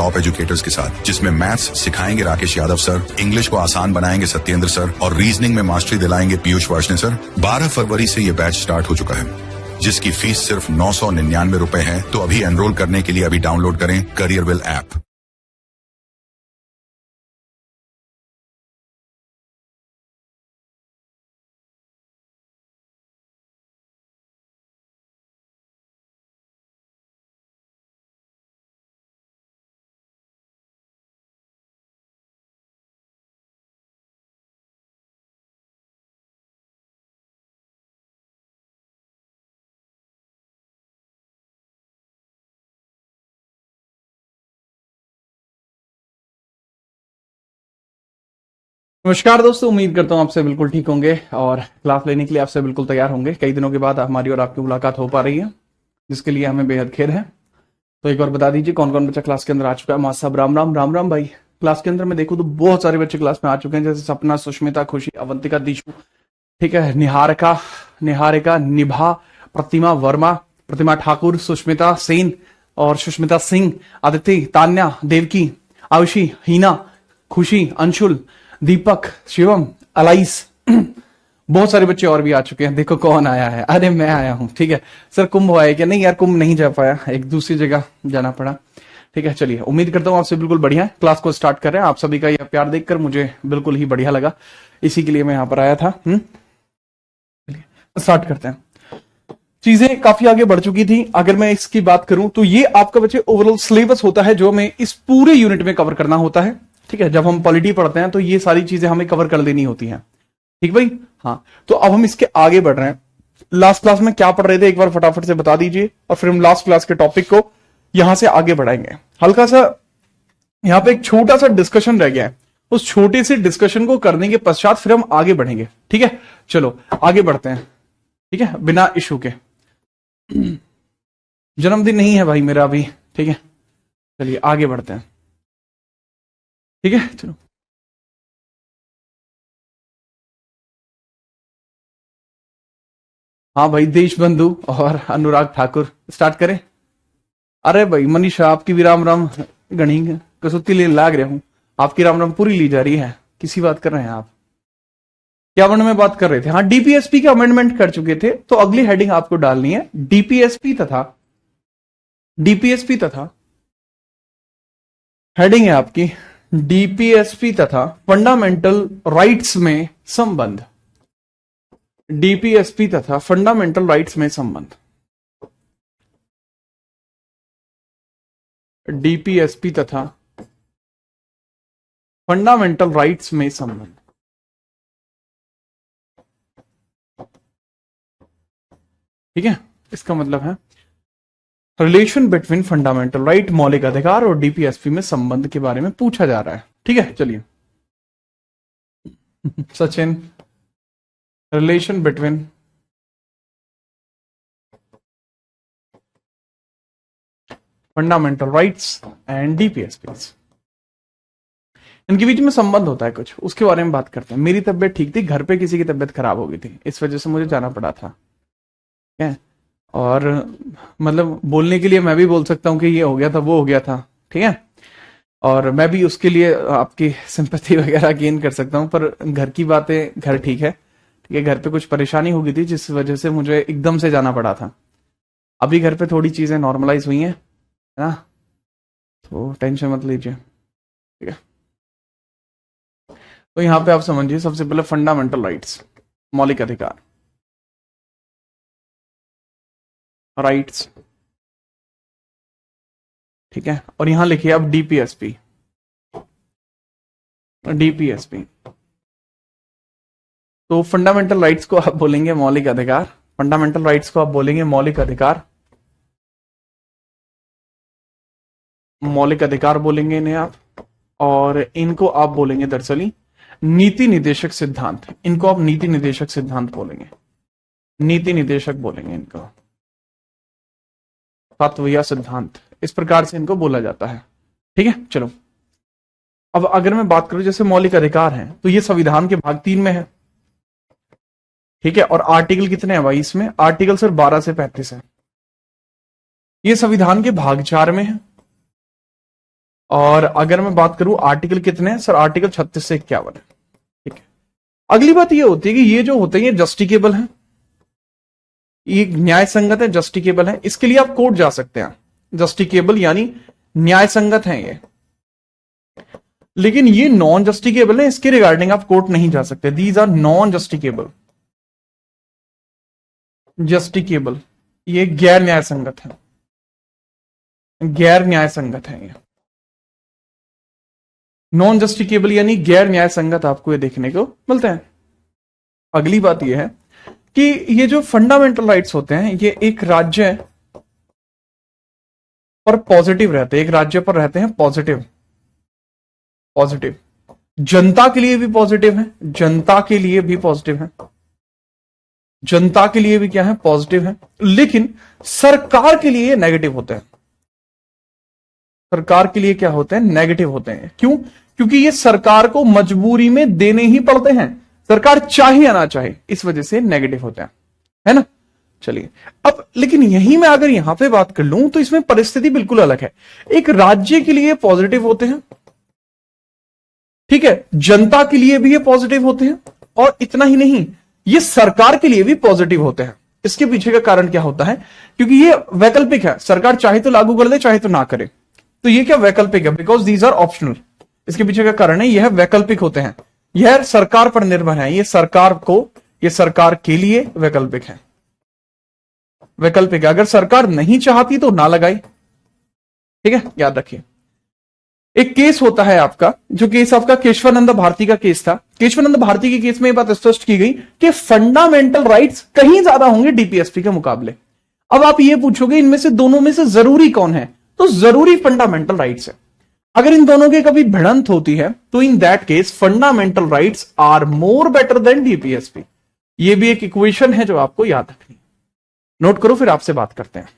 Top educators के साथ, जिसमें मैथ्स सिखाएंगे राकेश यादव सर, इंग्लिश को आसान बनाएंगे सत्येंद्र सर और रीजनिंग में मास्टरी दिलाएंगे पीयूष वार्ष्णेय सर। 12 फरवरी से ये बैच स्टार्ट हो चुका है, जिसकी फीस सिर्फ 999 रुपए है। तो अभी एनरोल करने के लिए अभी डाउनलोड करें करियरविल ऐप। नमस्कार दोस्तों, उम्मीद करता हूँ आपसे बिल्कुल ठीक होंगे और क्लास लेने के लिए आपसे बिल्कुल तैयार होंगे। कई दिनों के बाद हमारी और आपकी मुलाकात हो पा रही है, जिसके लिए हमें बेहद खेद है। तो एक बार बता दीजिए कौन कौन बच्चा क्लास के अंदर आ चुका है। मां साहब राम राम राम राम भाई। क्लास के अंदर मैं देखूँ तो बहुत सारे बच्चे क्लास में आ चुके हैं, जैसे सपना, सुष्मिता, खुशी, अवंतिका, दिशु, ठीक है, निहारिका, निहारिका, निभा, प्रतिमा वर्मा, प्रतिमा ठाकुर, सुष्मिता सेन और सुष्मिता सिंह, आदित्य, तान्या, देवकी, आयुषी, हीना, खुशी, अंशुल, दीपक, शिवम, अलाइस, बहुत सारे बच्चे और भी आ चुके हैं। देखो कौन आया है। अरे मैं आया हूं, ठीक है सर। कुंभ आया क्या? नहीं यार, कुंभ नहीं जा पाया, एक दूसरी जगह जाना पड़ा। ठीक है, चलिए, उम्मीद करता हूं आपसे बिल्कुल बढ़िया है। क्लास को स्टार्ट कर रहे हैं। आप सभी का यह प्यार देखकर मुझे बिल्कुल ही बढ़िया लगा, इसी के लिए मैं यहां पर आया था। स्टार्ट करते हैं। चीजें काफी आगे बढ़ चुकी थी। अगर मैं इसकी बात करूं तो ये आपका बच्चे ओवरऑल सिलेबस होता है जो हमें इस पूरे यूनिट में कवर करना होता है। ठीक है, जब हम पॉलिटी पढ़ते हैं तो ये सारी चीजें हमें कवर कर लेनी होती हैं। ठीक भाई, हाँ। तो अब हम इसके आगे बढ़ रहे हैं। लास्ट क्लास में क्या पढ़ रहे थे एक बार फटाफट से बता दीजिए, और फिर हम लास्ट क्लास के टॉपिक को यहां से आगे बढ़ाएंगे। हल्का सा यहां पे एक छोटा सा डिस्कशन रह गया है, उस छोटे से डिस्कशन को करने के पश्चात फिर हम आगे बढ़ेंगे। ठीक है, चलो आगे बढ़ते हैं। ठीक है, बिना इशू के। जन्मदिन नहीं है भाई मेरा अभी, ठीक है। चलिए आगे बढ़ते हैं। ठीक है, चलो। हाँ भाई, देश बंधु और अनुराग ठाकुर, स्टार्ट करें। अरे भाई मनीषा, आपकी भी राम राम गणी कसौती ले लाग रहा हूं। आपकी राम राम पूरी ली जा रही है। किसी बात कर रहे हैं आप? क्या वर्ड में बात कर रहे थे? हाँ, डीपीएसपी के अमेंडमेंट कर चुके थे, तो अगली हेडिंग आपको डालनी है डीपीएसपी तथा हेडिंग है आपकी डीपीएसपी तथा फंडामेंटल राइट्स में संबंध। डीपीएसपी तथा फंडामेंटल राइट्स में संबंध। डीपीएसपी तथा फंडामेंटल राइट्स में संबंध। ठीक है, इसका मतलब है रिलेशन बिटवीन फंडामेंटल राइट, मौलिक अधिकार, और डीपीएसपी में संबंध के बारे में पूछा जा रहा है। ठीक है, चलिए। Sachin, relation between fundamental rights and DPSP, इनके बीच में संबंध होता है कुछ, उसके बारे में बात करते हैं। मेरी तबीयत ठीक थी, घर पे किसी की तबीयत खराब हो गई थी, इस वजह से मुझे जाना पड़ा था। ठीक है, और मतलब बोलने के लिए मैं भी बोल सकता हूं कि ये हो गया था, वो हो गया था। ठीक है, और मैं भी उसके लिए आपकी सिंपैथी वगैरह गेन कर सकता हूं, पर घर की बातें घर ठीक है। ठीक है, घर पे कुछ परेशानी हो गई थी जिस वजह से मुझे एकदम से जाना पड़ा था। अभी घर पे थोड़ी चीजें नॉर्मलाइज हुई हैं, है ना, तो टेंशन मत लीजिए। ठीक है, तो यहां पे आप समझिए, सबसे पहले फंडामेंटल राइट्स, मौलिक अधिकार, राइट्स। ठीक है, और यहां लिखिए आप डीपीएसपी। डीपीएसपी तो फंडामेंटल राइट्स को आप बोलेंगे मौलिक अधिकार, फंडामेंटल राइट्स को आप बोलेंगे मौलिक अधिकार, मौलिक अधिकार बोलेंगे इन्हें आप, और इनको आप बोलेंगे दरअसल नीति निदेशक सिद्धांत। इनको आप नीति निदेशक सिद्धांत बोलेंगे, नीति निदेशक बोलेंगे इनको, तत्व या सिद्धांत, इस प्रकार से इनको बोला जाता है। ठीक है, चलो। अब अगर मैं बात करूं, जैसे मौलिक अधिकार हैं तो ये संविधान के भाग 3 में है। ठीक है, और आर्टिकल कितने हैं भाई इसमें? आर्टिकल सिर्फ 12 से 35 है। ये संविधान के भाग 4 में है, और अगर मैं बात करूं आर्टिकल कितने हैं सर, आर्टिकल 36 से 51 है। ठीक है, अगली बात ये होती है कि ये जो होते हैं ये जस्टिकेबल है, ये न्याय संगत है, जस्टिकेबल है, इसके लिए आप कोर्ट जा सकते हैं, जस्टिकेबल यानी न्याय संगत है ये। लेकिन ये नॉन जस्टिकेबल है, इसके रिगार्डिंग आप कोर्ट नहीं जा सकते। दीज आर नॉन जस्टिकेबल, जस्टिकेबल ये गैर न्याय संगत है, गैर न्याय संगत है ये। नॉन जस्टिकेबल यानी गैर न्याय संगत आपको ये देखने को मिलते हैं। अगली बात ये है कि ये जो फंडामेंटल राइट्स होते हैं ये एक राज्य पर पॉजिटिव रहते हैं, एक राज्य पर रहते हैं पॉजिटिव, पॉजिटिव जनता के लिए भी पॉजिटिव है, जनता के लिए भी पॉजिटिव है, जनता के लिए भी क्या है पॉजिटिव है, लेकिन सरकार के लिए नेगेटिव होते हैं, सरकार के लिए क्या होते हैं नेगेटिव होते हैं। क्यों? क्योंकि ये सरकार को मजबूरी में देने ही पड़ते हैं, सरकार चाहे या ना चाहे, इस वजह से नेगेटिव होते हैं, है ना। चलिए अब लेकिन यही मैं अगर यहां पे बात कर लूं तो इसमें परिस्थिति बिल्कुल अलग है। एक राज्य के लिए पॉजिटिव होते हैं, ठीक है, जनता के लिए भी ये पॉजिटिव होते हैं, और इतना ही नहीं ये सरकार के लिए भी पॉजिटिव होते हैं। इसके पीछे का कारण क्या होता है? क्योंकि ये वैकल्पिक है, सरकार चाहे तो लागू कर दे चाहे तो ना करे, तो ये क्या वैकल्पिक है, बिकॉज दीज आर ऑप्शनल। इसके पीछे का कारण है यह वैकल्पिक होते हैं, यह सरकार पर निर्भर है, ये सरकार को, ये सरकार के लिए वैकल्पिक है, वैकल्पिक है। अगर सरकार नहीं चाहती तो ना लगाई, ठीक है, याद रखिए। एक केस होता है आपका, जो केस आपका केशवानंद भारती का केस था। केशवानंद भारती के केस में यह बात स्पष्ट की गई कि फंडामेंटल राइट्स कहीं ज्यादा होंगे डीपीएसपी के मुकाबले। अब आप ये पूछोगे इनमें से दोनों में से जरूरी कौन है, तो जरूरी फंडामेंटल राइट्स है। अगर इन दोनों के कभी भिड़ंत होती है तो in that case fundamental rights are more better than DPSP. ये भी एक इक्वेशन है जो आपको याद रखनी है, नोट करो, फिर आपसे बात करते हैं।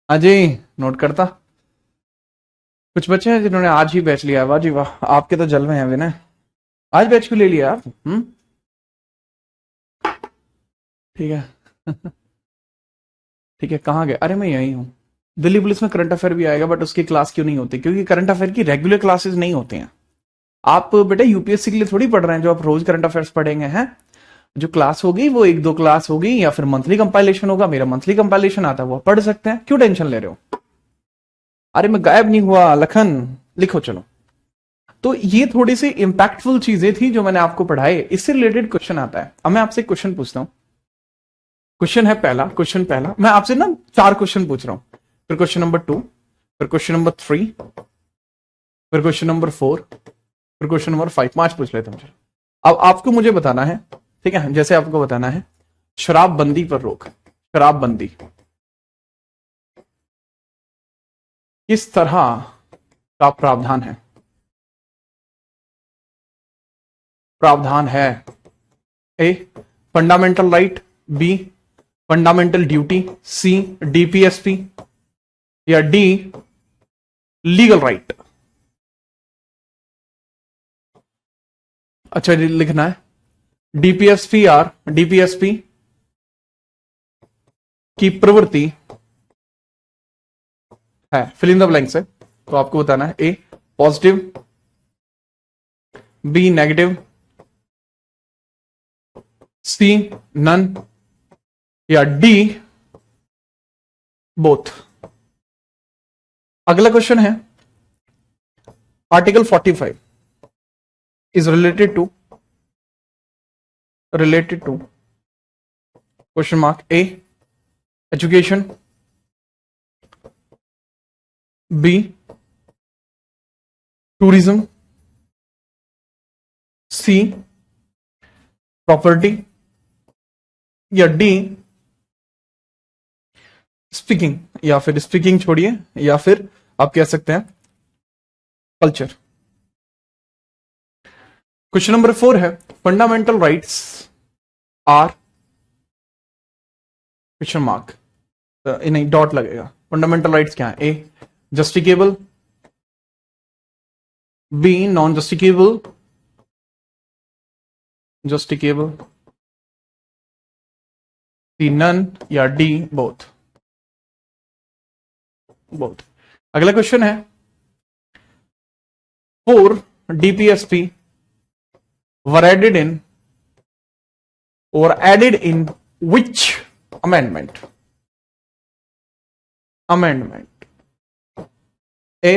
हाँ जी, नोट करता। कुछ बच्चे हैं जिन्होंने आज ही बैच लिया, वाह जी वाह, आपके तो जलवे हैं विनय। आज बैच क्यों ले लिया आप? ठीक है। ठीक है, कहाँ गए? अरे मैं यही हूँ। दिल्ली पुलिस में करंट अफेयर भी आएगा, बट उसकी क्लास क्यों नहीं होती? क्योंकि करंट अफेयर की रेगुलर क्लासेस नहीं होती हैं। आप बेटा यूपीएससी के लिए थोड़ी पढ़ रहे हैं जो आप रोज करंट अफेयर्स पढ़ेंगे हैं। जो क्लास होगी वो 1-2 क्लास होगी, या फिर मंथली कंपाइलेशन होगा। मेरा मंथली कंपाइलेशन आता है, वो पढ़ सकते हैं, क्यों टेंशन ले रहे हो? अरे मैं गायब नहीं हुआ लखन, लिखो चलो। तो ये थोड़ी सी इंपैक्टफुल चीजें थी जो मैंने आपको पढ़ाई। इससे रिलेटेड क्वेश्चन आता है। अब मैं आपसे क्वेश्चन पूछता हूं। क्वेश्चन है पहला, क्वेश्चन पहला मैं आपसे ना 4 क्वेश्चन पूछ रहा हूं, फिर क्वेश्चन नंबर 2, फिर क्वेश्चन नंबर 3, फिर क्वेश्चन नंबर 4, फिर क्वेश्चन नंबर 5। 5 पूछ लेते हैं। अब आपको मुझे बताना है, ठीक है, जैसे आपको बताना है शराबबंदी पर रोक। शराबबंदी किस तरह का प्रावधान है? प्रावधान है A fundamental right, B fundamental duty, C DPSP, या डी लीगल राइट। अच्छा लिखना है डीपीएसपी की प्रवृत्ति है, फिल इन द ब्लैंक्स है। तो आपको बताना है ए पॉजिटिव, बी नेगेटिव, सी नन, या डी बोथ। अगला क्वेश्चन है article 45 is related to question mark A education, B tourism, C property, या D स्पीकिंग, या फिर स्पीकिंग छोड़िए, या फिर आप कह सकते हैं कल्चर। क्वेश्चन नंबर 4 है fundamental rights are question mark, नहीं डॉट लगेगा। फंडामेंटल राइट्स क्या है? A justiciable, B non justiciable, C none, या डी बोथ। अगला क्वेश्चन है four DPSP were added in which amendment? A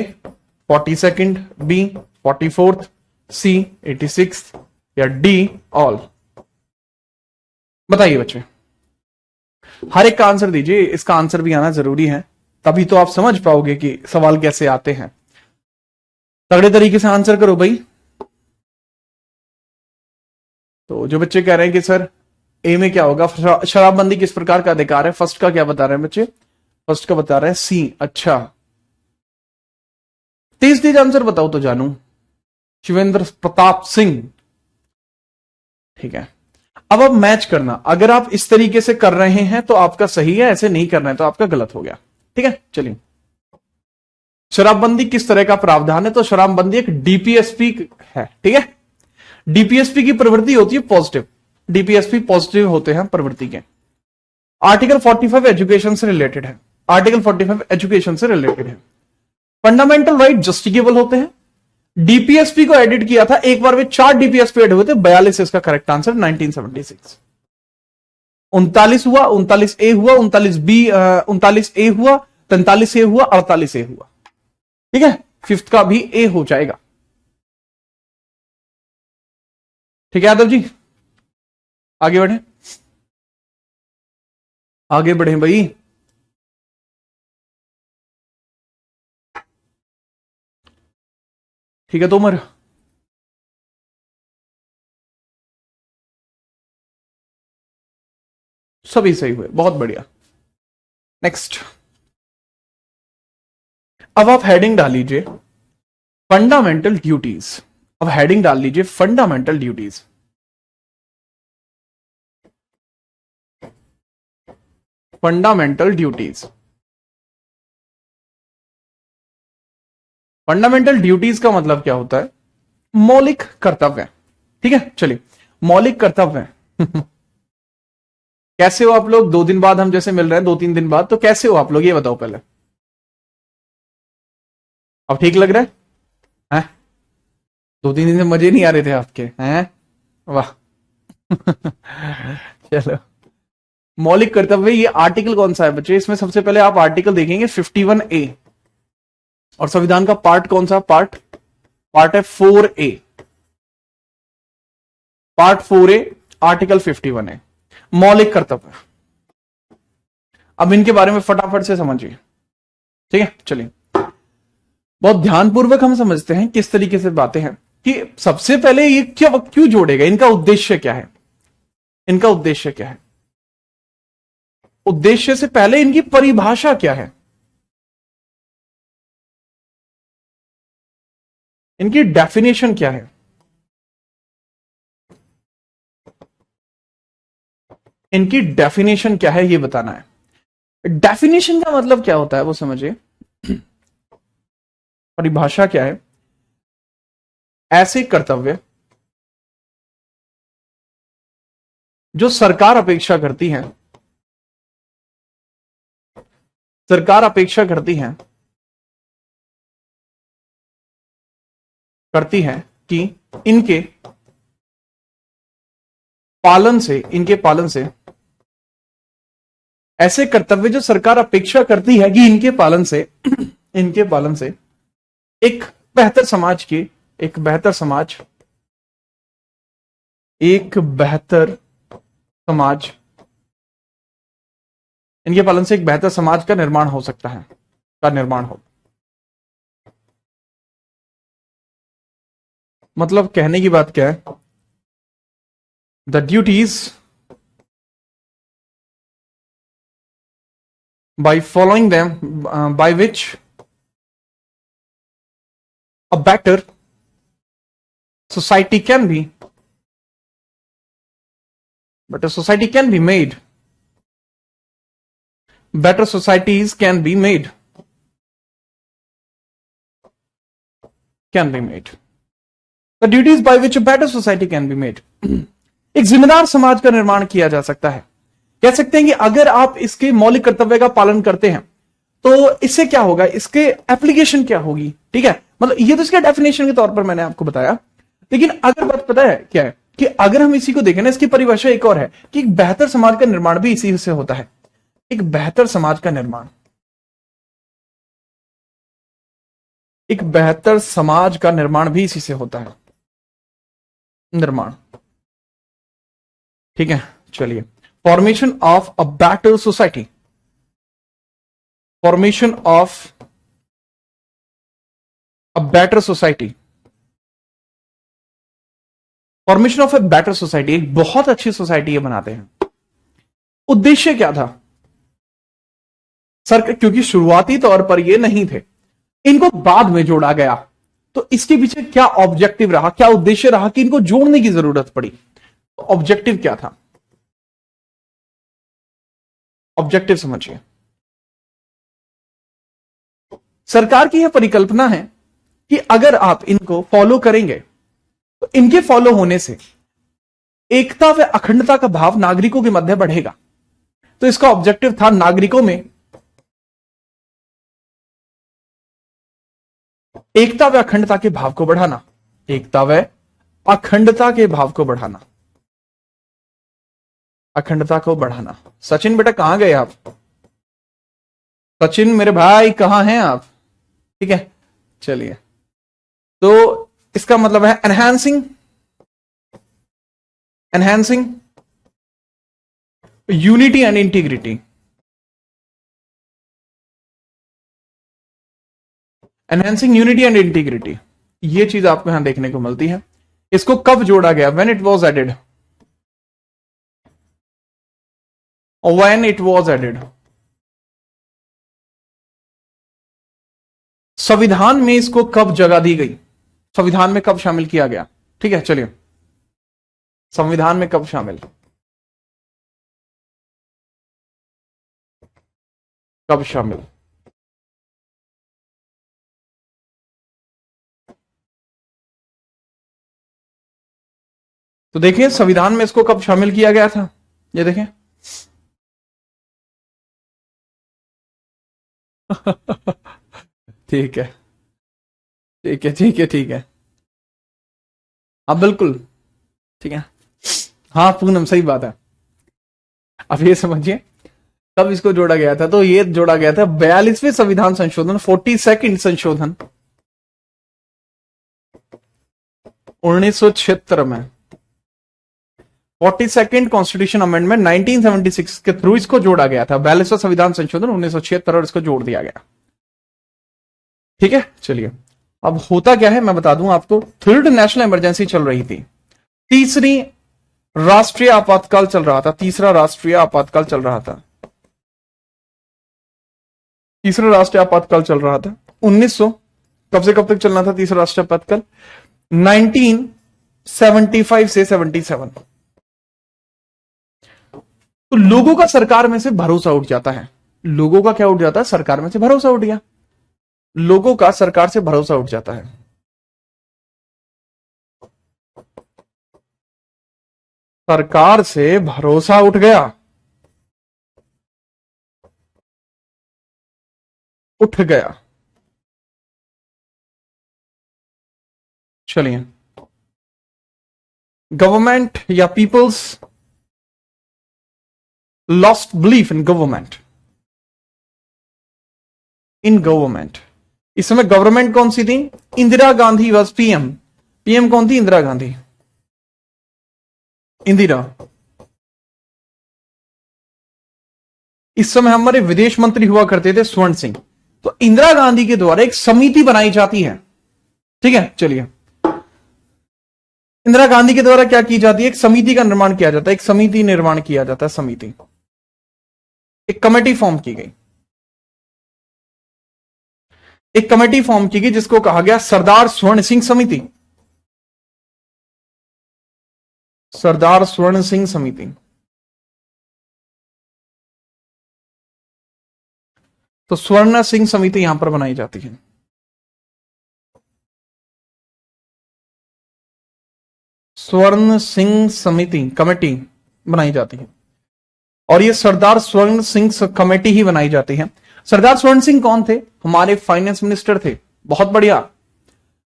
42nd, B 44th, C 86th, या D all। बताइए बच्चे, हर एक का आंसर दीजिए। इसका आंसर भी आना जरूरी है, तभी तो आप समझ पाओगे कि सवाल कैसे आते हैं। तगड़े तरीके से आंसर करो भाई। तो जो बच्चे कह रहे हैं कि सर ए में क्या होगा, शराबबंदी किस प्रकार का अधिकार है, फर्स्ट का क्या बता रहे हैं बच्चे? फर्स्ट का बता रहे हैं सी। अच्छा तेज आंसर बताओ तो जानू। शिवेंद्र प्रताप सिंह, ठीक है। अब आप मैच करना, अगर आप इस तरीके से कर रहे हैं तो आपका सही है, ऐसे नहीं करना है तो आपका गलत हो गया, ठीक है। चलिए, शराबबंदी किस तरह का प्रावधान है? तो शराबबंदी एक डीपीएसपी है, ठीक है। डीपीएसपी की प्रवृत्ति होती है पॉजिटिव, डीपीएसपी पॉजिटिव होते हैं प्रवृत्ति के। आर्टिकल 45 एजुकेशन से रिलेटेड है, आर्टिकल 45 एजुकेशन से रिलेटेड है। फंडामेंटल राइट जस्टिकेबल होते हैं। डीपीएसपी को एडिट किया था एक बार में 4 डीपीएसपी एड हुए थे, 42 इसका करेक्ट आंसर 1976। 39 हुआ, 39 ए हुआ, 39 बी, 39 ए हुआ, 43 ए हुआ, 48 ए हुआ, ठीक है। फिफ्थ का भी ए हो जाएगा, ठीक है। यादव जी आगे बढ़े, आगे बढ़े भाई। ठीक है तोमर, सभी सही हुए, बहुत बढ़िया। नेक्स्ट, अब आप हेडिंग डाल लीजिए फंडामेंटल ड्यूटीज। अब हेडिंग डाल लीजिए fundamental duties. Fundamental duties, fundamental duties का मतलब क्या होता है? मौलिक कर्तव्य, ठीक है। चलिए, मौलिक कर्तव्य कैसे हो आप लोग? 2 दिन बाद हम जैसे मिल रहे हैं, 2-3 दिन बाद, तो कैसे हो आप लोग ये बताओ पहले। अब ठीक लग रहा है हैं? 2-3 दिन से मजे नहीं आ रहे थे आपके हैं? वाह। चलो, मौलिक कर्तव्य, ये आर्टिकल कौन सा है बच्चे? इसमें सबसे पहले आप आर्टिकल देखेंगे 51A। और संविधान का पार्ट कौन सा? पार्ट है 4A। Part 4A, article 51A, मौलिक कर्तव्य। अब इनके बारे में फटाफट से समझिए, ठीक है? चलिए, बहुत ध्यानपूर्वक हम समझते हैं किस तरीके से बातें हैं। कि सबसे पहले ये क्यों जोड़ेगा, इनका उद्देश्य क्या है? इनका उद्देश्य क्या है? उद्देश्य से पहले इनकी परिभाषा क्या है? इनकी डेफिनेशन क्या है? इनकी डेफिनेशन क्या है ये बताना है। डेफिनेशन का मतलब क्या होता है वो समझिए। परिभाषा क्या है? ऐसे कर्तव्य जो सरकार अपेक्षा करती है, सरकार अपेक्षा करती है कि इनके पालन से ऐसे कर्तव्य जो सरकार अपेक्षा करती है कि इनके पालन से एक बेहतर समाज की एक बेहतर समाज इनके पालन से एक बेहतर समाज का निर्माण हो सकता है, मतलब कहने की बात क्या है? The duties by following them, by which a better society can be made. Better societies can be made. The duties by which a better society can be made. एक जिम्मेदार समाज का निर्माण किया जा सकता है। कह सकते हैं कि अगर आप इसके मौलिक कर्तव्य का पालन करते हैं तो इससे क्या होगा, इसके एप्लीकेशन क्या होगी, ठीक है? मतलब ये तो इसके डेफिनेशन के तौर पर मैंने आपको बताया। लेकिन अगर बात पता है क्या है कि अगर हम इसी को देखें ना, इसकी परिभाषा एक और है कि एक बेहतर समाज का निर्माण भी इसी से होता है। एक बेहतर समाज का निर्माण, भी इसी से होता है, निर्माण, ठीक है? चलिए, formation of a better society, formation of a better society एक बहुत अच्छी सोसाइटी ये बनाते हैं। उद्देश्य क्या था सर? क्योंकि शुरुआती तौर पर ये नहीं थे, इनको बाद में जोड़ा गया, तो इसके पीछे क्या ऑब्जेक्टिव रहा, क्या उद्देश्य रहा कि इनको जोड़ने की जरूरत पड़ी? तो ऑब्जेक्टिव क्या था? ऑब्जेक्टिव समझिए। सरकार की यह परिकल्पना है कि अगर आप इनको फॉलो करेंगे तो इनके फॉलो होने से एकता व अखंडता का भाव नागरिकों के मध्य बढ़ेगा। तो इसका ऑब्जेक्टिव था नागरिकों में एकता व अखंडता के भाव को बढ़ाना, अखंडता को बढ़ाना। सचिन बेटा कहां गए आप? सचिन मेरे भाई कहां हैं आप? ठीक है, चलिए, तो इसका मतलब है एनहांसिंग यूनिटी एंड इंटीग्रिटी। ये चीज आपको यहां देखने को मिलती है। इसको कब जोड़ा गया? When it was added. संविधान में इसको कब जगह दी गई? संविधान में कब शामिल किया गया? ठीक है, चलिए, संविधान में कब शामिल तो देखिए, संविधान में इसको कब शामिल किया गया था, ये देखें, ठीक है, ठीक है, ठीक है, ठीक है। हाँ बिल्कुल, ठीक है। हाँ पूनम, सही बात है। अब ये समझिए कब इसको जोड़ा गया था, तो ये जोड़ा गया था 42वें संविधान संशोधन, 42nd संशोधन 1976 में, 42nd कॉन्स्टिट्यूशन अमेंडमेंट 1976 के थ्रू इसको जोड़ा गया था। 42वां संविधान संशोधन 1976 और इसको जोड़ दिया गया। ठीक है, चलिए अब होता क्या है मैं बता दूं आपको। थर्ड नेशनल इमरजेंसी चल रही थी, तीसरी राष्ट्रीय आपातकाल चल रहा था, तीसरा राष्ट्रीय आपातकाल चल रहा था, तीसरा राष्ट्रीय आपातकाल चल रहा था 1900, कब से कब तक चलना था तीसरा राष्ट्रीय आपातकाल? 1975 से 77। तो लोगों का सरकार में से भरोसा उठ जाता है। लोगों का क्या उठ जाता है? सरकार में से भरोसा उठ गया। लोगों का सरकार से भरोसा उठ जाता है। सरकार से भरोसा उठ गया, उठ गया। चलिए, गवर्नमेंट या peoples lost belief in government, in government. इस समय गवर्नमेंट कौन सी थी? Indira Gandhi was PM. PM कौन थी? इंदिरा गांधी, इंदिरा। इस समय हमारे विदेश मंत्री हुआ करते थे स्वर्ण सिंह। तो इंदिरा गांधी के द्वारा एक समिति बनाई जाती है। ठीक है, चलिए, इंदिरा गांधी के द्वारा क्या की जाती है? एक समिति का निर्माण किया जाता है, एक समिति निर्माण किया जाता है, समिति, एक कमेटी फॉर्म की गई, एक कमेटी फॉर्म की गई जिसको कहा गया सरदार स्वर्ण सिंह समिति, सरदार स्वर्ण सिंह समिति। तो स्वर्ण सिंह समिति यहां पर बनाई जाती है। स्वर्ण सिंह समिति कमेटी बनाई जाती है, और ये सरदार स्वर्ण सिंह कमेटी ही बनाई जाती है। सरदार स्वर्ण सिंह कौन थे? हमारे फाइनेंस मिनिस्टर थे। बहुत बढ़िया,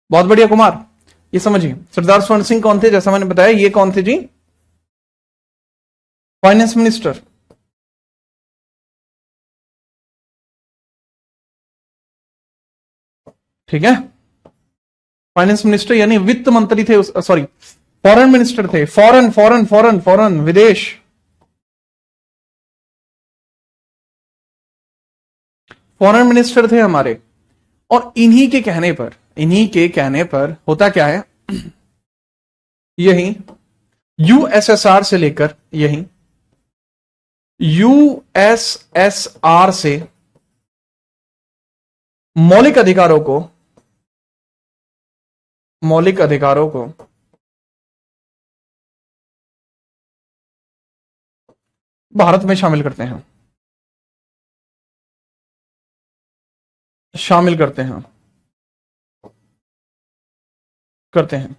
बहुत बढ़िया कुमार, ये समझिए सरदार स्वर्ण सिंह कौन थे। जैसा मैंने बताया, ये कौन थे जी? Finance minister. ठीक है, फाइनेंस मिनिस्टर यानी वित्त मंत्री थे, सॉरी फॉरेन मिनिस्टर थे, फॉरेन फॉरेन फॉरेन फॉरेन, विदेश, फॉरेन मिनिस्टर थे हमारे। और इन्हीं के कहने पर, इन्हीं के कहने पर होता क्या है, यही यूएसएसआर से लेकर, यही यूएसएसआर से मौलिक अधिकारों को, मौलिक अधिकारों को भारत में शामिल करते हैं, शामिल करते हैं, करते हैं।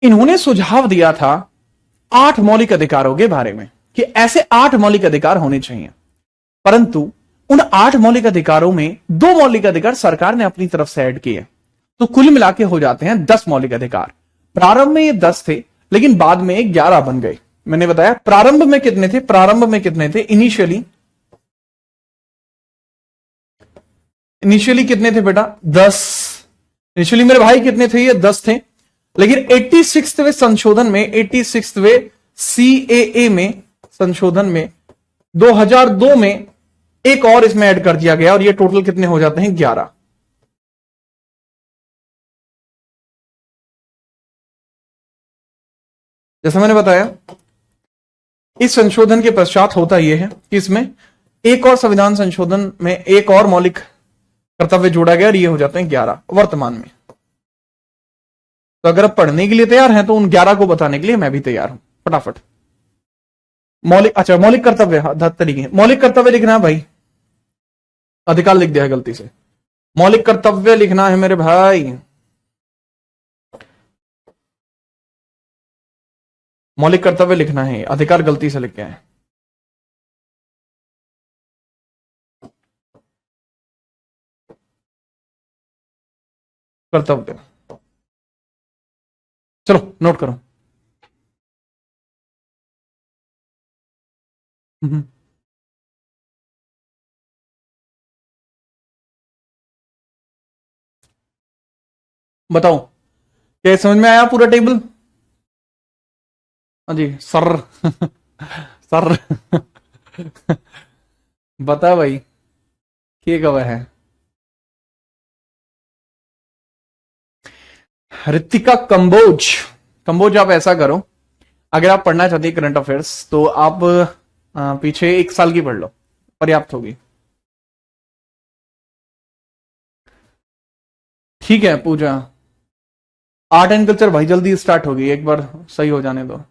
इन्होंने सुझाव दिया था 8 मौलिक अधिकारों के बारे में कि ऐसे 8 मौलिक अधिकार होने चाहिए, परंतु उन 8 मौलिक अधिकारों में 2 मौलिक अधिकार सरकार ने अपनी तरफ से ऐड किए, तो कुल मिला के हो जाते हैं 10 मौलिक अधिकार। प्रारंभ में ये 10 थे, लेकिन बाद में 11 बन गए। मैंने बताया प्रारंभ में कितने थे, प्रारंभ में कितने थे, इनिशियली कितने थे बेटा? 10। इनिशियली मेरे भाई कितने थे? ये 10 थे। लेकिन 86वें संशोधन में, 86वें सीएए में, संशोधन में 2002 में एक और इसमें ऐड कर दिया गया, और ये टोटल कितने हो जाते हैं? 11। जैसा मैंने बताया, इस संशोधन के पश्चात होता यह है कि इसमें एक और संविधान संशोधन में एक और मौलिक कर्तव्य जोड़ा गया, और ये हो जाते हैं 11 वर्तमान में। तो अगर आप पढ़ने के लिए तैयार हैं तो उन 11 को बताने के लिए मैं भी तैयार हूं, फटाफट। मौलिक, अच्छा मौलिक कर्तव्य, तरीके मौलिक कर्तव्य लिखना है भाई, अधिकार लिख दिया है गलती से। मौलिक कर्तव्य लिखना है मेरे भाई, मौलिक कर्तव्य लिखना है, अधिकार गलती से लिख गया है। कर्तव्य। चलो नोट करो। हम्म, बताओ क्या समझ में आया पूरा टेबल? हाँ जी सर। सर। बता भाई के कब है? ऋतिका कंबोज। कंबोज आप ऐसा करो, अगर आप पढ़ना चाहते हैं करंट अफेयर्स तो आप पीछे 1 साल की पढ़ लो, पर्याप्त होगी। ठीक है पूजा। आर्ट एंड कल्चर भाई जल्दी स्टार्ट होगी, एक बार सही हो जाने दो।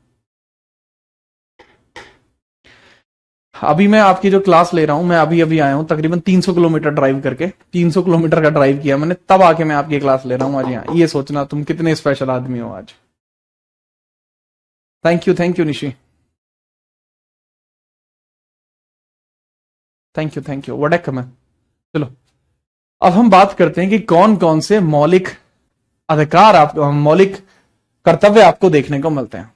अभी मैं आपकी जो क्लास ले रहा हूं, मैं अभी अभी आया हूं तकरीबन 300 किलोमीटर ड्राइव करके, 300 किलोमीटर का ड्राइव किया मैंने, तब आके मैं आपकी क्लास ले रहा हूं आज यहाँ। ये सोचना तुम कितने स्पेशल आदमी हो आज। Thank you Nishi. Thank you वडक में। चलो अब हम बात करते हैं कि कौन कौन से मौलिक अधिकार आप, मौलिक कर्तव्य आपको देखने को मिलते हैं।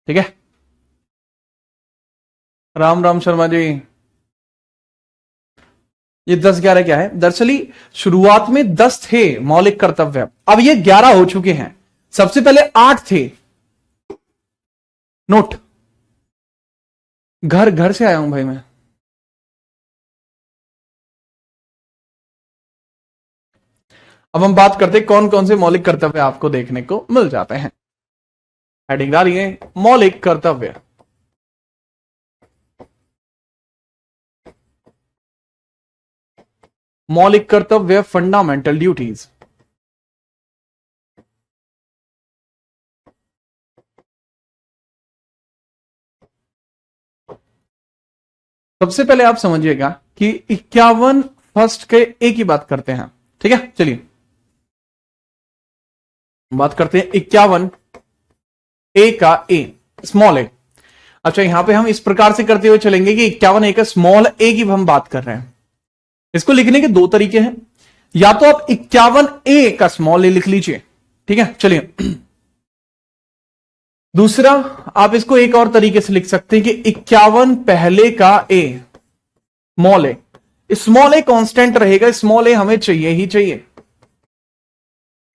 ठीक है, राम राम शर्मा जी। ये 10-11 क्या है? दरअसल शुरुआत में 10 थे मौलिक कर्तव्य, अब ये 11 हो चुके हैं। सबसे पहले 8 थे। नोट, घर घर से आया हूं भाई मैं। अब हम बात करते हैं कौन कौन से मौलिक कर्तव्य आपको देखने को मिल जाते हैं। हेडिंग डालिए मौलिक कर्तव्य। मौलिक कर्तव्य, फंडामेंटल ड्यूटीज। सबसे पहले आप समझिएगा कि 51 फर्स्ट के ए की बात करते हैं। ठीक है, चलिए बात करते हैं 51 ए का ए, स्मॉल ए। अच्छा यहां पे हम इस प्रकार से करते हुए चलेंगे कि 51 ए का स्मॉल ए की हम बात कर रहे हैं। इसको लिखने के 2 तरीके हैं, या तो आप 51 ए का स्मॉल ए लिख लीजिए। ठीक है, चलिए दूसरा आप इसको एक और तरीके से लिख सकते हैं कि 51 पहले का A, small A. Small A constant रहेगा, स्मॉल ए हमें चाहिए ही चाहिए,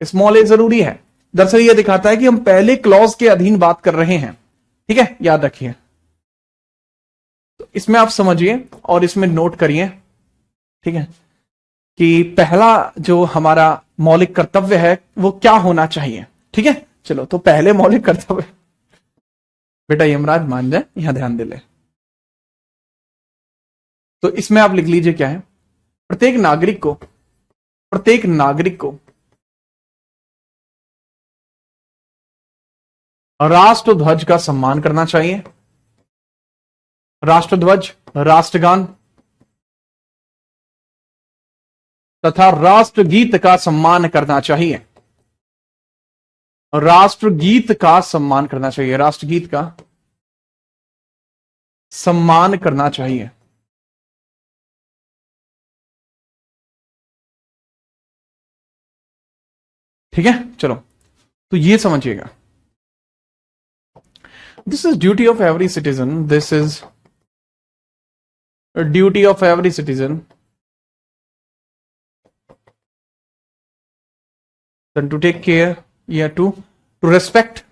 स्मॉल ए जरूरी है। दरअसल यह दिखाता है कि हम पहले क्लॉज के अधीन बात कर रहे हैं। ठीक है, याद रखिए। तो इसमें आप समझिए और इसमें नोट करिए, ठीक है, कि पहला जो हमारा मौलिक कर्तव्य है वो क्या होना चाहिए। ठीक है, चलो तो पहले मौलिक कर्तव्य, बेटा यमराज मान जाए, यहां ध्यान दे ले। तो इसमें आप लिख लीजिए क्या है, प्रत्येक नागरिक को राष्ट्र ध्वज का सम्मान करना चाहिए। राष्ट्रध्वज, राष्ट्रगान तथा राष्ट्रगीत का सम्मान करना चाहिए। राष्ट्रगीत का सम्मान करना चाहिए, राष्ट्रगीत का सम्मान करना चाहिए। ठीक है, चलो तो ये समझिएगा, this is duty of every citizen, this is duty of every citizen to take care, yeah, to respect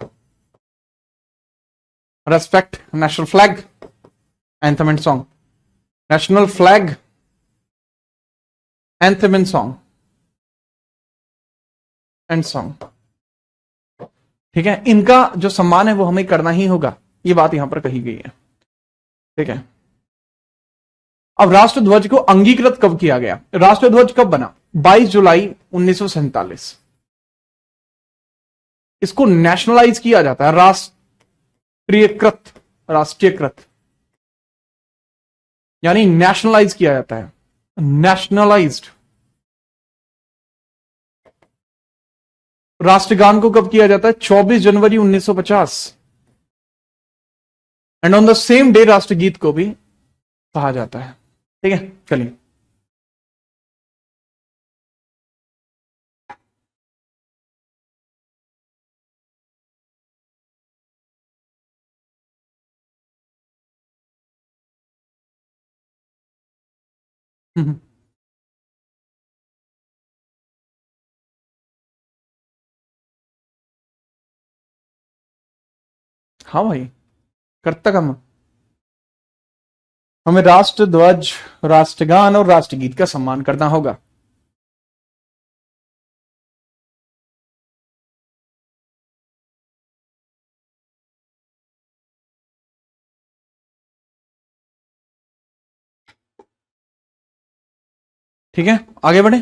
national flag, anthem and song, national flag, anthem and song and song। ठीक है, इनका जो सम्मान है वो हमें करना ही होगा, ये बात यहां पर कही गई है। ठीक है, अब राष्ट्रध्वज को अंगीकृत कब किया गया? राष्ट्रध्वज कब बना? 22 जुलाई 1947। इसको नेशनलाइज किया जाता है, राष्ट्रीयकृत यानी नेशनलाइज किया जाता है, नेशनलाइज्ड। राष्ट्रगान को कब किया जाता है? 24 जनवरी 1950। And on the same day राष्ट्रगीत को भी कहा जाता है। ठीक है, चलिए हम्म, हाँ भाई, कर्तव्य हम, हमें राष्ट्र ध्वज, राष्ट्रगान और राष्ट्रगीत का सम्मान करना होगा। ठीक है, आगे बढ़े।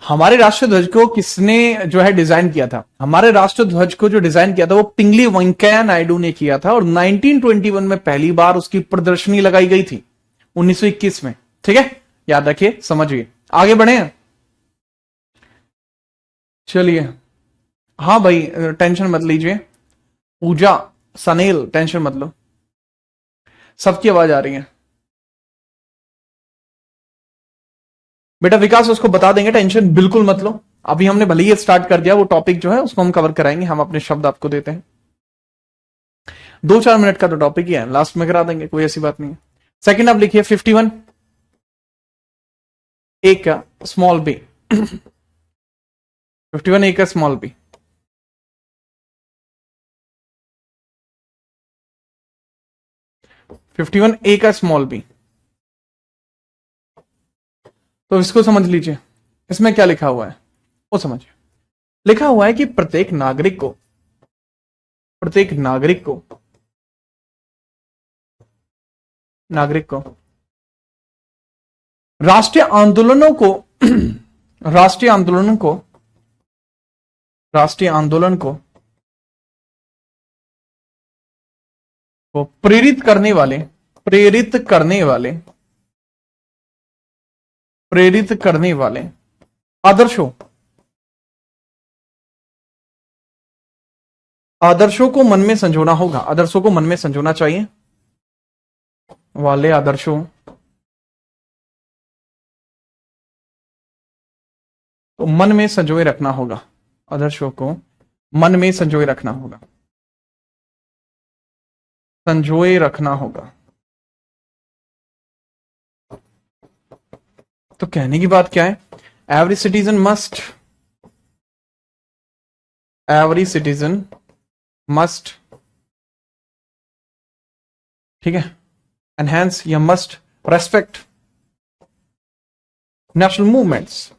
हमारे राष्ट्र ध्वज को किसने जो है डिजाइन किया था? हमारे राष्ट्र ध्वज को जो डिजाइन किया था वो पिंगली वेंकैया नायडू ने किया था, और 1921 में पहली बार उसकी प्रदर्शनी लगाई गई थी, 1921 में। ठीक है, याद रखिए, समझिए। आगे बढ़े, चलिए। हाँ भाई, टेंशन मत लीजिए। पूजा, सनेल, टेंशन मत लो, सबकी आवाज आ रही है। बेटा विकास उसको बता देंगे, टेंशन बिल्कुल मत लो। अभी हमने भले ही स्टार्ट कर दिया, वो टॉपिक जो है उसको हम कवर कराएंगे, हम अपने शब्द आपको देते हैं। 2-4 मिनट का तो टॉपिक ही है, लास्ट में करा देंगे, कोई ऐसी बात नहीं है। सेकंड आप लिखिए 51, ए का स्मॉल बी। 51 ए का स्मॉल बी। 51 ए का स्मॉल बी, तो इसको समझ लीजिए। इसमें क्या लिखा हुआ है वो समझिए। लिखा हुआ है कि प्रत्येक नागरिक को राष्ट्रीय आंदोलनों को राष्ट्रीय आंदोलन को राष्ट्रीय आंदोलन को प्रेरित करने वाले आदर्शों आदर्शों को मन में संजोना होगा। आदर्शों को मन में संजोना चाहिए, वाले आदर्शों को मन में संजोए रखना होगा। आदर्शों को मन में संजोए रखना होगा। तो कहने की बात क्या है? एवरी सिटीजन मस्ट, ठीक है, एनहेंस या मस्ट रेस्पेक्ट नेशनल मूवमेंट्स।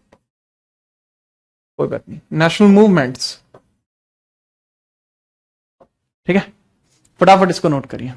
कोई बात नहीं, नेशनल मूवमेंट्स। ठीक है, फटाफट इसको नोट करिए।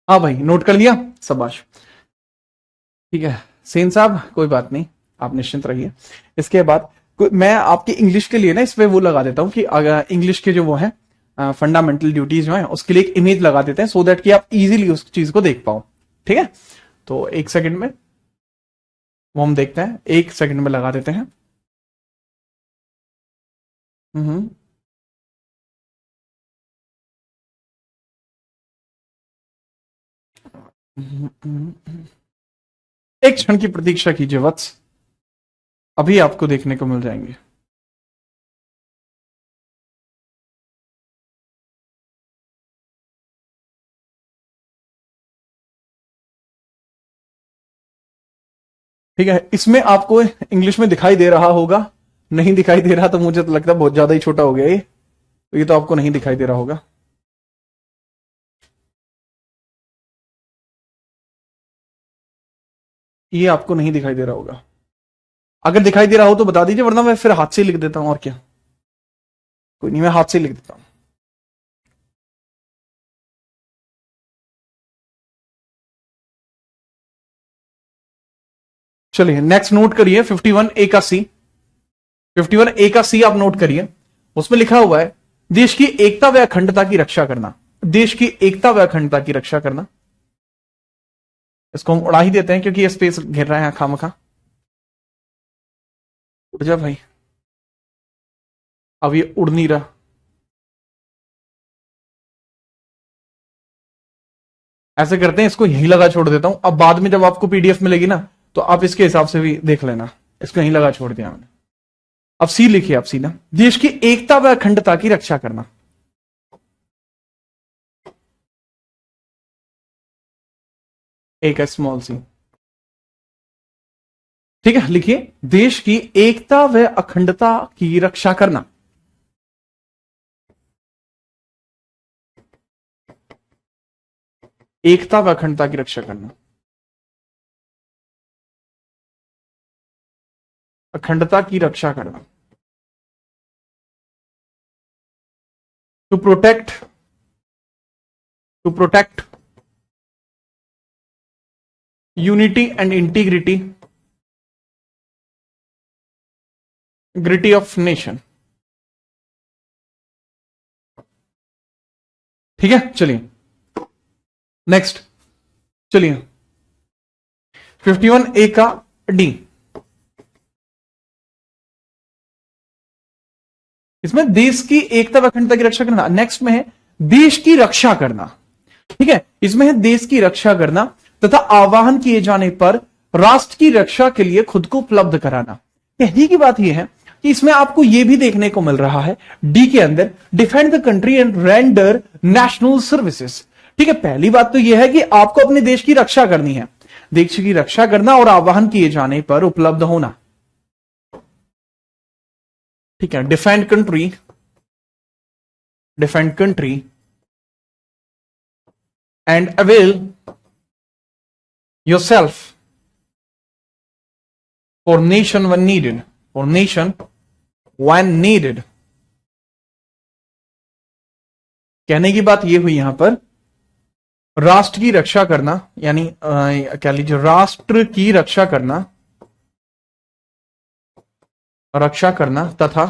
हाँ भाई, नोट कर लिया, शाबाश। ठीक है सेन साहब, कोई बात नहीं, आप निश्चिंत रहिए। इसके बाद मैं आपकी इंग्लिश के लिए ना इस पे वो लगा देता हूँ कि अगर इंग्लिश के जो वो है फंडामेंटल ड्यूटीज जो है उसके लिए एक इमेज लगा देते हैं, सो दैट कि आप इजीली उस चीज को देख पाओ। ठीक है, तो एक सेकंड में वो हम देखते हैं, एक सेकंड में लगा देते हैं। हम्म एक क्षण की प्रतीक्षा कीजिए वत्स, अभी आपको देखने को मिल जाएंगे। ठीक है, इसमें आपको इंग्लिश में दिखाई दे रहा होगा, नहीं दिखाई दे रहा तो मुझे तो लगता है बहुत ज्यादा ही छोटा हो गया ये, तो ये तो आपको नहीं दिखाई दे रहा होगा। ये आपको नहीं दिखाई दे रहा होगा, अगर दिखाई दे रहा हो तो बता दीजिए, वरना मैं फिर हाथ से लिख देता हूं, और क्या, कोई नहीं, मैं हाथ से लिख देता हूं। चलिए नेक्स्ट नोट करिए 51A का सी, 51A का सी आप नोट करिए। उसमें लिखा हुआ है देश की एकता व अखंडता की रक्षा करना, देश की एकता व अखंडता की रक्षा करना। इसको हम उड़ा ही देते हैं क्योंकि ये स्पेस घेर रहा है खामखा। उड़ जा भाई, अब ये उड़ नहीं रहा। ऐसे करते हैं, इसको यहीं लगा छोड़ देता हूं, अब बाद में जब आपको पीडीएफ मिलेगी ना तो आप इसके हिसाब से भी देख लेना। इसको यहीं लगा छोड़ दिया मैंने। अब सी लिखिए आप, सी ना, देश की एकता व अखंडता की रक्षा करना। एक स्मॉल सी, ठीक है, लिखिए देश की एकता व अखंडता की रक्षा करना। एकता व अखंडता की रक्षा करना, अखंडता की रक्षा करना। To protect unity and integrity of nation. ठीक है, चलिए नेक्स्ट, चलिए 51A का डी, इसमें देश की एकता व अखंडता की रक्षा करना। नेक्स्ट में है देश की रक्षा करना। ठीक है, इसमें है देश की रक्षा करना तथा आह्वान किए जाने पर राष्ट्र की रक्षा के लिए खुद को उपलब्ध कराना। कहने की बात यह है कि इसमें आपको यह भी देखने को मिल रहा है डी के अंदर, defend the country and render national services. ठीक है, पहली बात तो यह है कि आपको अपने देश की रक्षा करनी है, देश की रक्षा करना और आह्वान किए जाने पर उपलब्ध होना। ठीक है, defend country and avail yourself for nation when needed, कहने की बात यह हुई यहां पर राष्ट्र की रक्षा करना, यानी कह लीजिए राष्ट्र की रक्षा करना तथा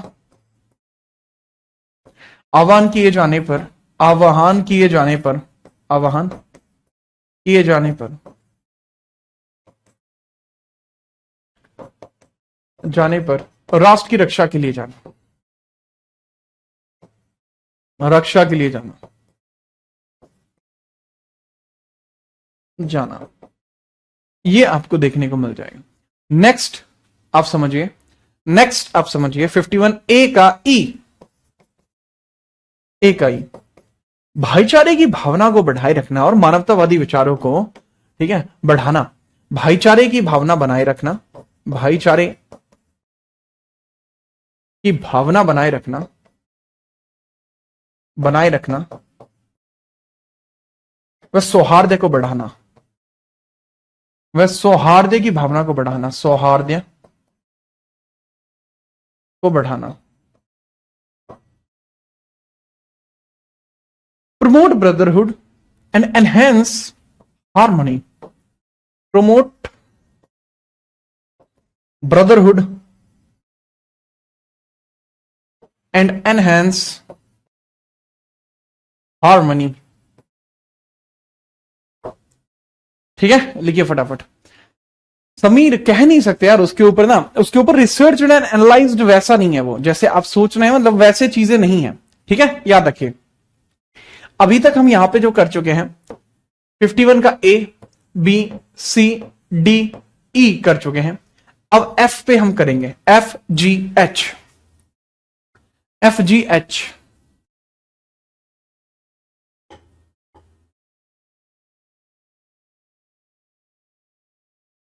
आह्वान किए जाने पर राष्ट्र की रक्षा के लिए जाना, ये आपको देखने को मिल जाएगा। नेक्स्ट आप समझिए 51A का ई, भाईचारे की भावना को बढ़ाए रखना और मानवतावादी विचारों को, ठीक है, बढ़ाना। भाईचारे की भावना बनाए रखना, भाईचारे की भावना बनाए रखना वह सौहार्द को बढ़ाना, वह सौहार्द की भावना को बढ़ाना, सौहार्द को बढ़ाना। Promote brotherhood and enhance harmony, promote brotherhood and enhance harmony। ठीक है, लिखिए फटाफट। समीर कह नहीं सकते यार उसके ऊपर ना, उसके ऊपर रिसर्च एंड एनालाइज्ड वैसा नहीं है वो, जैसे आप सोच रहे हैं, मतलब वैसे चीजें नहीं है। ठीक है, याद रखिए। अभी तक हम यहां पे जो कर चुके हैं 51 का A B C D E कर चुके हैं। अब एफ पे हम करेंगे, F G H, F G H.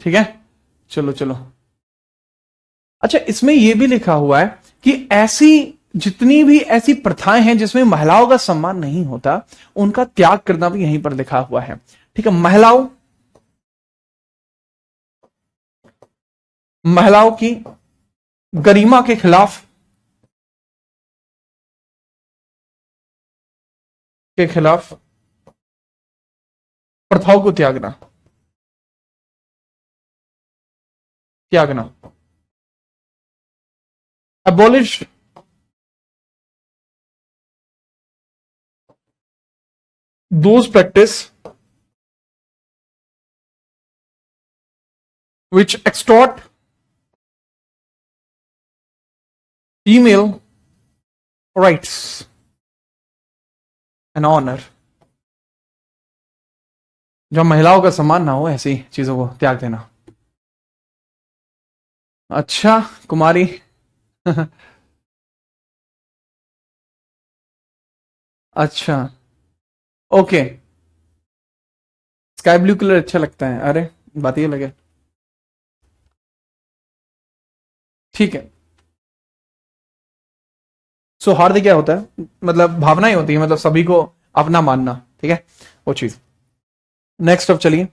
ठीक है, चलो चलो। अच्छा, इसमें यह भी लिखा हुआ है कि ऐसी जितनी भी ऐसी प्रथाएं हैं जिसमें महिलाओं का सम्मान नहीं होता, उनका त्याग करना भी यहीं पर लिखा हुआ है। ठीक है, महिलाओं की गरिमा के खिलाफ प्रथाओं को त्यागना, abolish those practice which extort female rights and honor। जब महिलाओं का सम्मान ना हो, ऐसी चीजों को त्याग देना। अच्छा कुमारी अच्छा, ओके, स्काई ब्लू कलर अच्छा लगता है, अरे बात ये लगे। ठीक है, सौहार्द क्या होता है, मतलब भावनाएं होती है, मतलब सभी को अपना मानना। ठीक है, वो चीज। नेक्स्ट अब चलिए,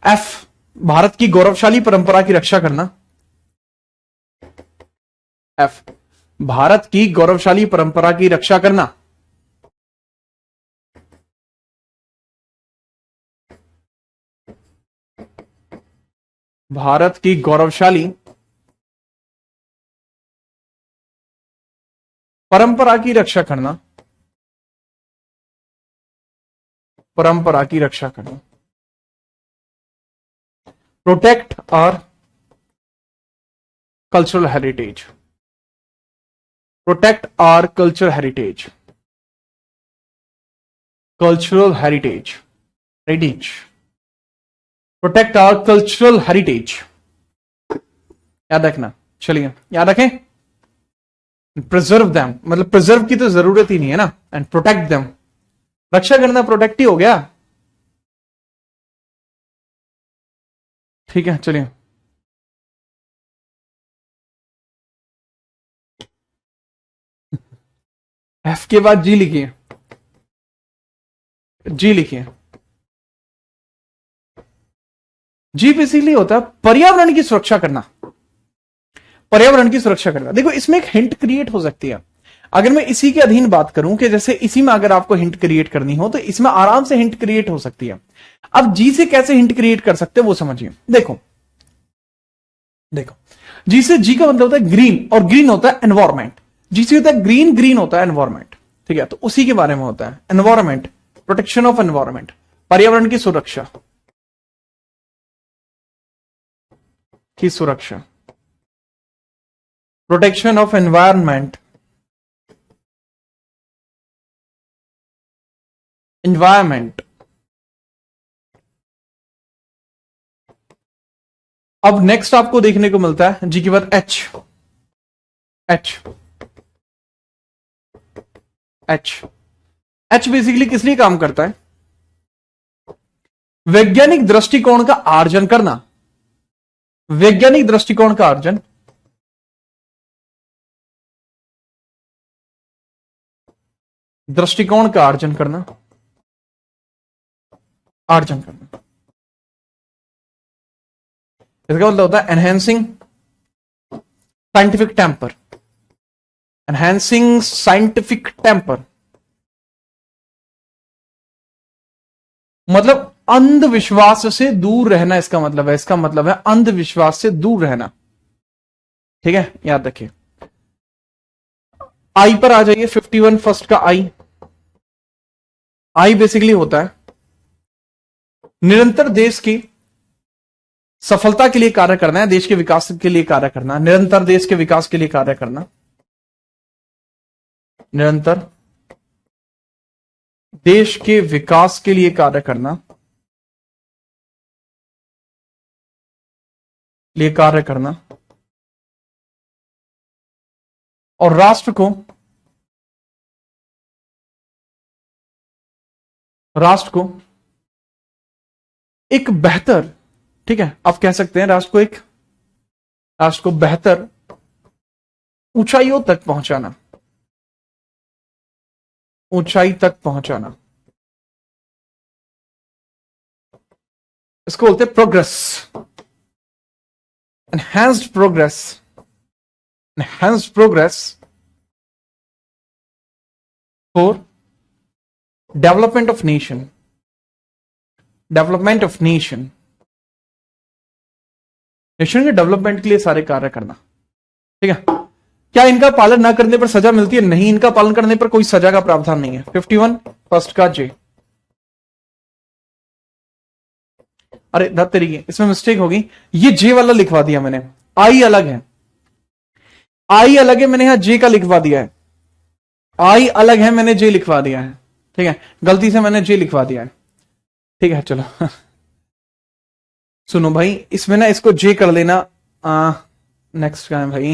एफ, भारत की गौरवशाली परंपरा की रक्षा करना। एफ, भारत की गौरवशाली परंपरा की रक्षा करना। भारत की गौरवशाली परंपरा की रक्षा करना, परंपरा की रक्षा करना। Protect our cultural heritage, protect our cultural heritage, cultural heritage, heritage, protect our cultural heritage. याद रखना, चलिए याद रखें। प्रिजर्व देम, मतलब प्रिजर्व की तो जरूरत ही नहीं है ना, एंड प्रोटेक्ट देम, रक्षा करना प्रोटेक्ट ही हो गया। ठीक है, चलिए। एफ के बाद जी लिखिए, जी लिखिए। जी बेसिकली होता है पर्यावरण की सुरक्षा करना, पर्यावरण की सुरक्षा करना। देखो इसमें एक हिंट क्रिएट हो सकती है, अगर मैं इसी के अधीन बात करूं कि जैसे इसी में अगर आपको हिंट क्रिएट करनी हो तो इसमें आराम से हिंट क्रिएट हो सकती है। अब जी से कैसे हिंट क्रिएट कर सकते हैं वो समझिए। देखो देखो, जी से, जी का मतलब होता है ग्रीन, और ग्रीन होता है एनवायरमेंट। जी से होता है ग्रीन, ग्रीन होता है एनवायरमेंट। ठीक है, तो उसी के बारे में होता है एनवायरमेंट, प्रोटेक्शन ऑफ एनवायरमेंट, पर्यावरण की सुरक्षा, की सुरक्षा, प्रोटेक्शन ऑफ एनवायरमेंट, एनवायरमेंट। अब नेक्स्ट आपको देखने को मिलता है जी के बाद H, H, H, H basically किस लिए काम करता है? वैज्ञानिक दृष्टिकोण का अर्जन करना, वैज्ञानिक दृष्टिकोण का अर्जन, दृष्टिकोण का अर्जन करना, अर्जन करना। इसका मतलब होता है enhancing scientific temper, enhancing scientific temper, मतलब अंधविश्वास से दूर रहना इसका मतलब है, अंधविश्वास से दूर रहना। ठीक है, याद रखिए। आई पर आ जाइए, 51 फर्स्ट का आई। आई बेसिकली होता है निरंतर देश की सफलता के लिए कार्य करना है, देश के विकास के लिए कार्य करना, निरंतर देश के विकास के लिए कार्य करना, निरंतर देश के विकास के लिए कार्य करना, और राष्ट्र को एक बेहतर, ठीक है, आप कह सकते हैं राष्ट्र को बेहतर ऊंचाइयों तक पहुंचाना, इसको बोलते हैं progress, enhanced progress for development of nation, nation के डेवलपमेंट के लिए सारे कार्य करना। ठीक है, क्या इनका पालन ना करने पर सजा मिलती है? नहीं, इनका पालन करने पर कोई सजा का प्रावधान नहीं है। 51 फर्स्ट का जे। अरे धत तरीके, इसमें मिस्टेक होगी, ये जे वाला लिखवा दिया मैंने, आई अलग है, मैंने यहां जे का लिखवा दिया है, आई अलग है, मैंने जे लिखवा दिया है। ठीक है, गलती से मैंने जे लिखवा दिया है। ठीक है, चलो सुनो भाई, इसमें ना इसको जे कर लेना। नेक्स्ट क्या है भाई,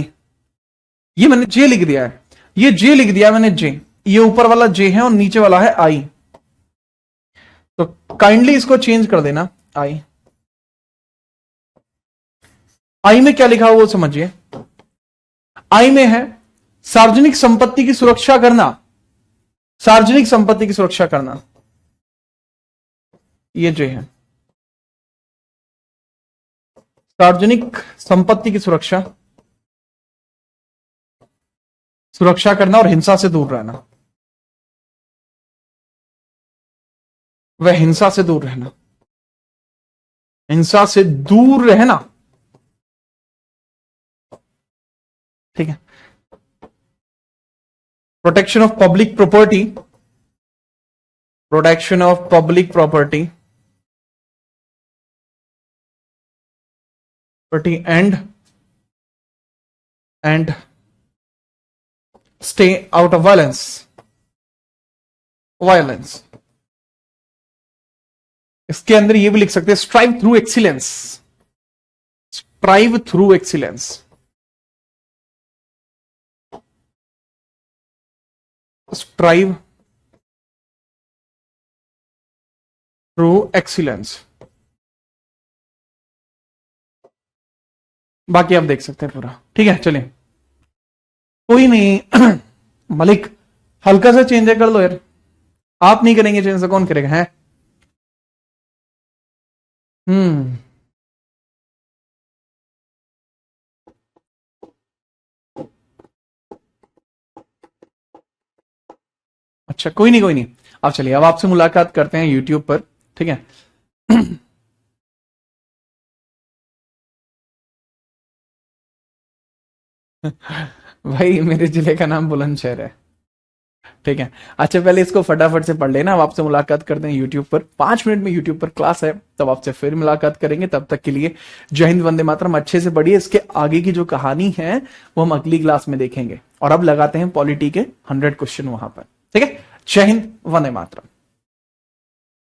ये मैंने जे लिख दिया है, ये जे लिख दिया मैंने जे, ये ऊपर वाला जे है और नीचे वाला है आई, तो काइंडली इसको चेंज कर देना। आई में क्या लिखा हुआ वो समझिए। आई में है सार्वजनिक संपत्ति की सुरक्षा करना, ये जो है सार्वजनिक संपत्ति की सुरक्षा करना और हिंसा से दूर रहना, हिंसा से दूर रहना। ठीक है, protection of public property, and stay out of violence. इसके अंदर ये भी लिख सकते हैं strive through excellence, बाकी आप देख सकते हैं पूरा। ठीक है, चलिए कोई नहीं मलिक हल्का सा चेंज कर लो यार, आप नहीं करेंगे चेंज तो कौन करेगा है? अच्छा, कोई नहीं, आप चलिए, अब आपसे मुलाकात करते हैं यूट्यूब पर। ठीक है भाई मेरे जिले का नाम बुलंदशहर है। ठीक है, अच्छा पहले इसको फटाफट से पढ़ लेना। अब आपसे मुलाकात करते हैं यूट्यूब पर, 5 मिनट में यूट्यूब पर क्लास है, तब आपसे फिर मुलाकात करेंगे। तब तक के लिए जय हिंद, वंदे मातरम। अच्छे से पढ़िए, इसके आगे की जो कहानी है वो हम अगली क्लास में देखेंगे। और अब लगाते हैं पॉलिटी के 100 क्वेश्चन वहां पर। ठीक है, जय हिंद, वंदे मातरम।